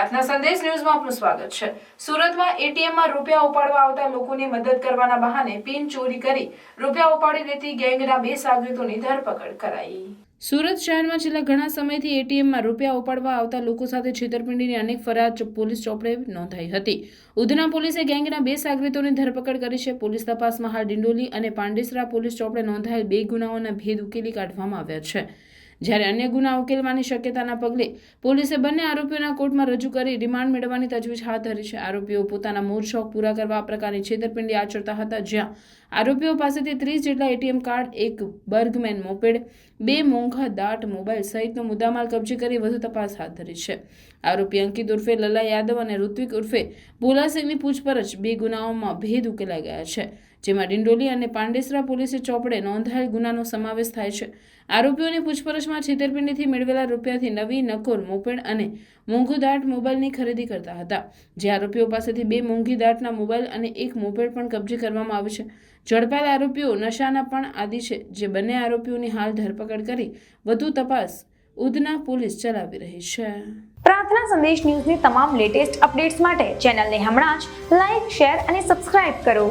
પ્રાર્થના સંદેશ ન્યૂઝમાં આપનું સ્વાગત છે। સુરતમાં એટીએમમાં રૂપિયા ઉપાડવા આવતા લોકોની મદદ કરવાના બહાને પિન ચોરી કરી રૂપિયા ઉપાડી લેતી ગેંગના 2 સાગરીતોની ધરપકડ કરાઈ। સુરત શહેરમાં છેલ્લા ઘણા સમયથી એટીએમમાં રૂપિયા ઉપાડવા આવતા લોકો સાથે છેતરપિંડીની અનેક ફરિયાદ પોલીસ ચોપડે નોંધાઈ હતી। ઉધના પોલીસે ગેંગના 2 સાગરીતોની ધરપકડ કરી છે। પોલીસ તપાસમાં હાલ ડિંડોલી અને પાંડેસરા પોલીસ ચોપડે નોંધાયેલ 2 ગુનાઓના ભેદ ઉકેલી કાઢવામાં આવ્યા છે, જ્યારે અન્ય ગુના ઉકેલવાની શક્યતાના પગલે પોલીસે બંને આરોપીઓના કોર્ટમાં રજૂ કરી રિમાન્ડ મેળવવાની તજવીજ હાથ ધરી છે। આરોપીઓ પોતાના મૂળ શોખ પૂરા કરવા આ પ્રકારની છેતરપિંડી આચરતા હતા, જ્યાં આરોપીઓ પાસેથી 30 જેટલા એટીએમ કાર્ડ, એક બર્ગમેન મોપેડ, 2 મોંઘા દાટ મોબાઈલ સહિતનો મુદ્દામાલ કબજે કરી વધુ તપાસ હાથ ધરી છે। આરોપી અંકિત ઉર્ફે લલા યાદવ અને ઋત્વિક ઉર્ફે ભોલાસિંહની પૂછપરછ 2 ગુનાઓમાં ભેદ ઉકેલાઈ ગયા છે, જેમાં ડિંડોલી અને પાંડેસરા પોલીસે ચોપડે નોંધાયેલ ગુનાનો સમાવેશ થાય છે। આરોપીઓની પૂછપરછમાં છેતરપિંડીથી મેળવેલા રૂપિયાથી નવી નકોર મોપેડ અને મોંઘું દાટ મોબાઈલની ખરીદી કરતા હતા, જે આરોપીઓ પાસેથી 2 મોંઘી દાટના મોબાઈલ અને 1 મોપેડ પણ કબજે કરવામાં આવ્યું છે। ઝડપાયેલ આરોપીઓ નશાના પણ આદિ છે, જે બંને આરોપીઓની હાલ ધરપકડ કરી વધુ તપાસ ઉધના પોલીસ ચલાવી રહી છે। પ્રાર્થના સંદેશ ન્યૂઝની તમામ લેટેસ્ટ અપડેટ્સ માટે ચેનલને હમણાં જ લાઇક, શેર અને સબસ્ક્રાઇબ કરો।